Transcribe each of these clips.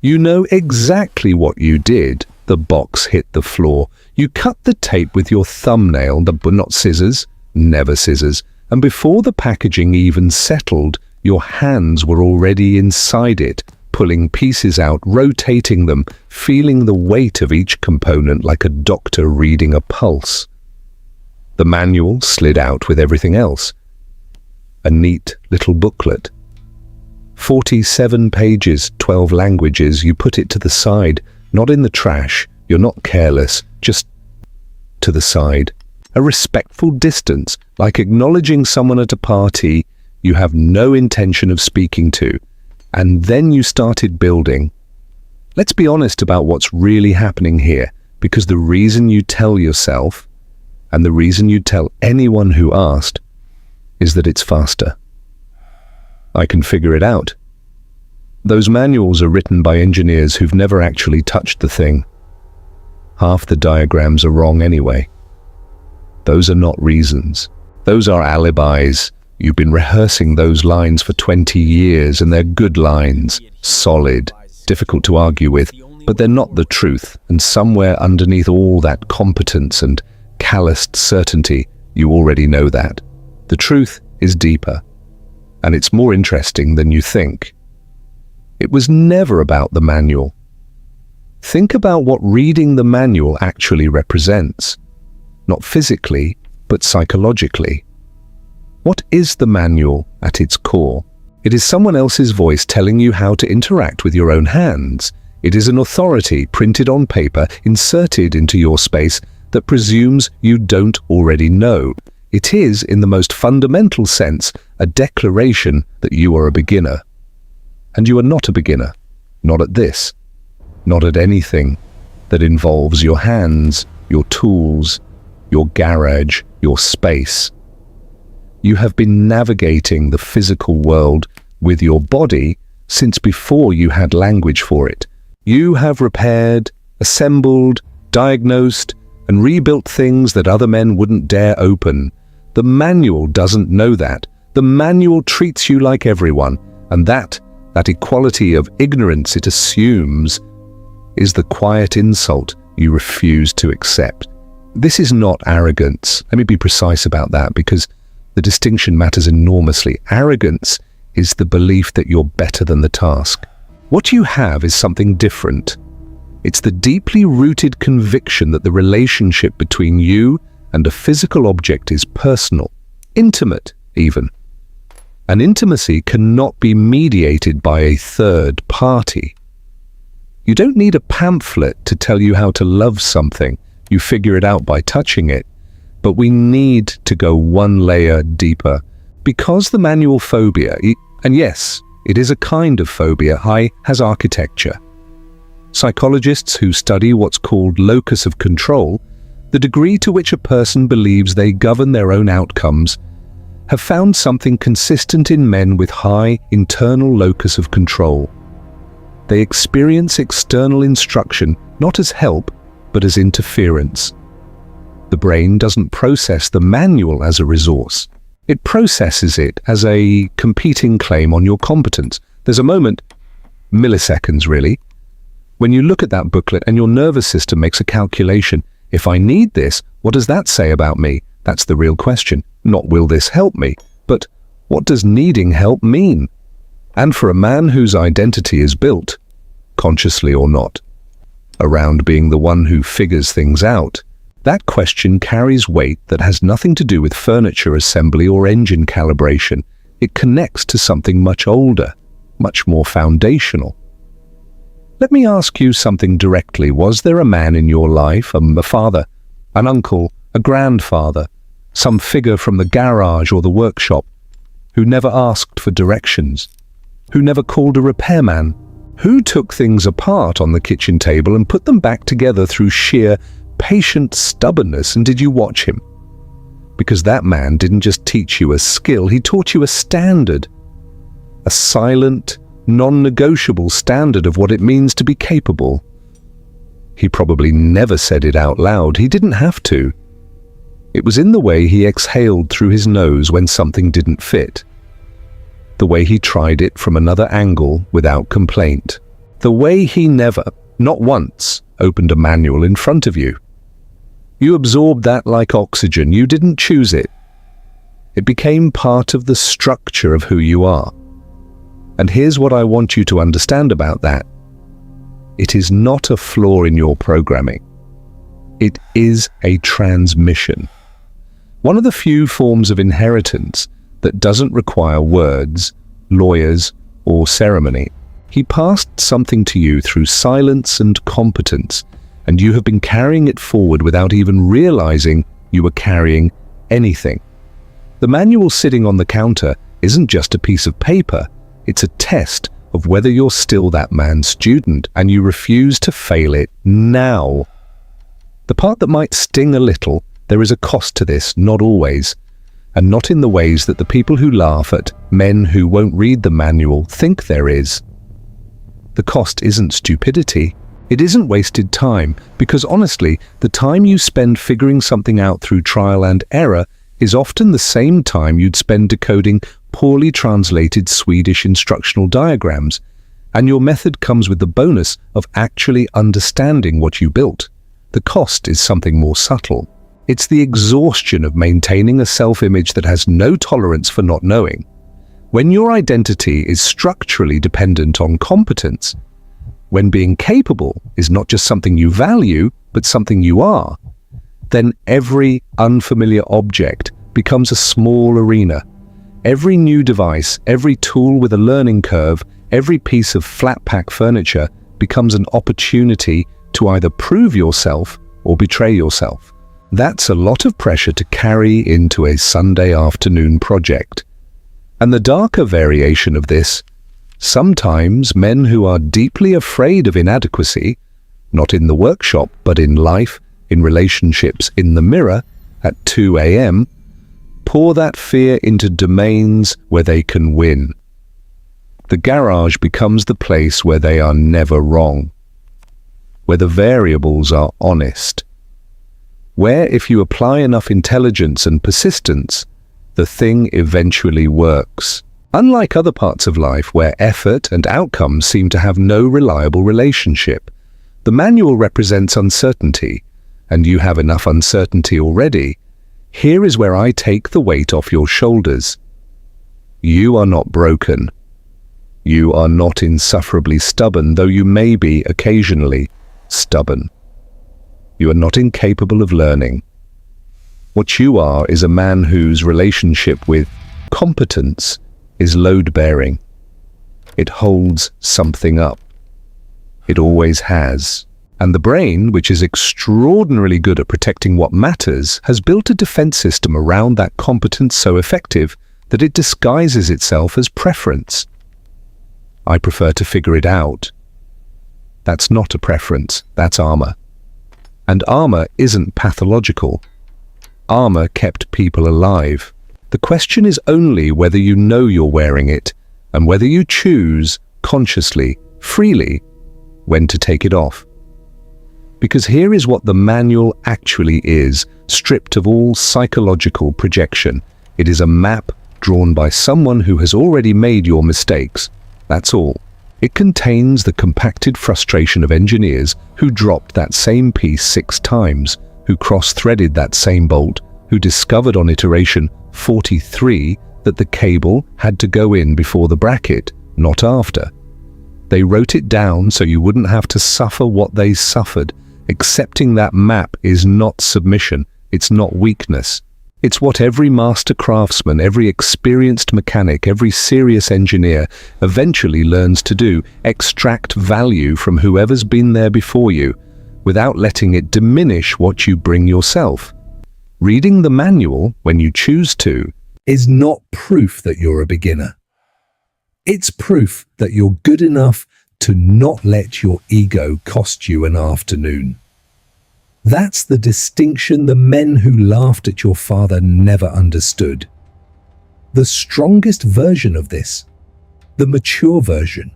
You know exactly what you did. The box hit the floor. You cut the tape with your thumbnail, but not scissors, never scissors. And before the packaging even settled, your hands were already inside it, pulling pieces out, rotating them, feeling the weight of each component like a doctor reading a pulse. The manual slid out with everything else. A neat little booklet. 47 pages, 12 languages. You put it to the side, not in the trash. You're not careless, just to the side. A respectful distance, like acknowledging someone at a party you have no intention of speaking to. And then you started building. Let's be honest about what's really happening here, because the reason you tell yourself, and the reason you tell anyone who asked, is that it's faster. I can figure it out. Those manuals are written by engineers who've never actually touched the thing. Half the diagrams are wrong anyway. Those are not reasons. Those are alibis. You've been rehearsing those lines for 20 years, and they're good lines, solid, difficult to argue with, but they're not the truth. And somewhere underneath all that competence and calloused certainty, you already know that. The truth is deeper, and it's more interesting than you think. It was never about the manual. Think about what reading the manual actually represents. Not physically, but psychologically. What is the manual at its core? It is someone else's voice telling you how to interact with your own hands. It is an authority printed on paper, inserted into your space, that presumes you don't already know. It is, in the most fundamental sense, a declaration that you are a beginner. And you are not a beginner. Not at this. Not at anything that involves your hands, your tools, your garage, your space. You have been navigating the physical world with your body since before you had language for it. You have repaired, assembled, diagnosed, and rebuilt things that other men wouldn't dare open. The manual doesn't know that. The manual treats you like everyone, and that equality of ignorance it assumes is the quiet insult you refuse to accept. This is not arrogance. Let me be precise about that, because the distinction matters enormously. Arrogance is the belief that you're better than the task. What you have is something different. It's the deeply rooted conviction that the relationship between you and a physical object is personal, intimate even. An intimacy cannot be mediated by a third party. You don't need a pamphlet to tell you how to love something. You figure it out by touching it. But we need to go one layer deeper, because the manual phobia, and yes, it is a kind of phobia, has architecture. Psychologists who study what's called locus of control, the degree to which a person believes they govern their own outcomes, have found something consistent in men with high internal locus of control. They experience external instruction not as help, but as interference. The brain doesn't process the manual as a resource. It processes it as a competing claim on your competence. There's a moment, milliseconds really, when you look at that booklet and your nervous system makes a calculation. If I need this, what does that say about me? That's the real question. Not will this help me, but what does needing help mean? And for a man whose identity is built, consciously or not, around being the one who figures things out, that question carries weight that has nothing to do with furniture assembly or engine calibration. It connects to something much older, much more foundational. Let me ask you something directly. Was there a man in your life, a father, an uncle, a grandfather, some figure from the garage or the workshop, who never asked for directions, who never called a repairman, who took things apart on the kitchen table and put them back together through sheer patient stubbornness? And did you watch him? Because that man didn't just teach you a skill, he taught you a standard, a silent, non-negotiable standard of what it means to be capable. He probably never said it out loud. He didn't have to. It was in the way he exhaled through his nose when something didn't fit, the way he tried it from another angle without complaint. The way he never, not once, opened a manual in front of you. You absorbed that like oxygen. You didn't choose it. It became part of the structure of who you are. And here's what I want you to understand about that. It is not a flaw in your programming. It is a transmission. One of the few forms of inheritance that doesn't require words, lawyers, or ceremony. He passed something to you through silence and competence, and you have been carrying it forward without even realizing you were carrying anything. The manual sitting on the counter isn't just a piece of paper, it's a test of whether you're still that man's student, and you refuse to fail it now. The part that might sting a little, there is a cost to this, not always, and not in the ways that the people who laugh at men who won't read the manual think there is. The cost isn't stupidity. It isn't wasted time, because honestly, the time you spend figuring something out through trial and error is often the same time you'd spend decoding poorly translated Swedish instructional diagrams, and your method comes with the bonus of actually understanding what you built. The cost is something more subtle. It's the exhaustion of maintaining a self-image that has no tolerance for not knowing. When your identity is structurally dependent on competence, when being capable is not just something you value, but something you are, then every unfamiliar object becomes a small arena. Every new device, every tool with a learning curve, every piece of flat-pack furniture becomes an opportunity to either prove yourself or betray yourself. That's a lot of pressure to carry into a Sunday afternoon project. And the darker variation of this, sometimes men who are deeply afraid of inadequacy, not in the workshop, but in life, in relationships, in the mirror, at 2 a.m., pour that fear into domains where they can win. The garage becomes the place where they are never wrong, where the variables are honest, where if you apply enough intelligence and persistence, the thing eventually works. Unlike other parts of life where effort and outcomes seem to have no reliable relationship, the manual represents uncertainty, and you have enough uncertainty already. Here is where I take the weight off your shoulders. You are not broken. You are not insufferably stubborn, though you may be occasionally stubborn. You are not incapable of learning. What you are is a man whose relationship with competence is load-bearing. It holds something up. It always has. And the brain, which is extraordinarily good at protecting what matters, has built a defense system around that competence so effective that it disguises itself as preference. I prefer to figure it out. That's not a preference, that's armor. And armor isn't pathological. Armor kept people alive. The question is only whether you know you're wearing it, and whether you choose, consciously, freely, when to take it off. Because here is what the manual actually is, stripped of all psychological projection. It is a map drawn by someone who has already made your mistakes. That's all. It contains the compacted frustration of engineers who dropped that same piece 6 times, who cross-threaded that same bolt, who discovered on iteration 43 that the cable had to go in before the bracket, not after. They wrote it down so you wouldn't have to suffer what they suffered. Accepting that map is not submission, it's not weakness. It's what every master craftsman, every experienced mechanic, every serious engineer eventually learns to do: extract value from whoever's been there before you, without letting it diminish what you bring yourself. Reading the manual, when you choose to, is not proof that you're a beginner. It's proof that you're good enough to not let your ego cost you an afternoon. That's the distinction the men who laughed at your father never understood. The strongest version of this, the mature version,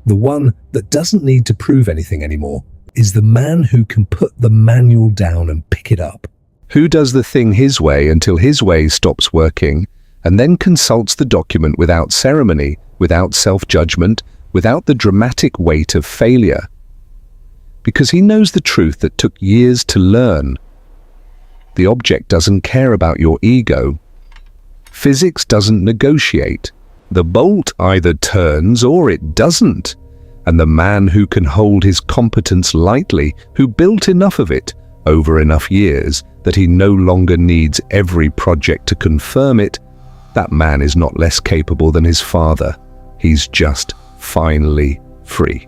the one that doesn't need to prove anything anymore, is the man who can put the manual down and pick it up. Who does the thing his way until his way stops working, and then consults the document without ceremony, without self-judgment, without the dramatic weight of failure. Because he knows the truth that took years to learn. The object doesn't care about your ego. Physics doesn't negotiate. The bolt either turns or it doesn't. And the man who can hold his competence lightly, who built enough of it over enough years that he no longer needs every project to confirm it, that man is not less capable than his father. He's just finally free.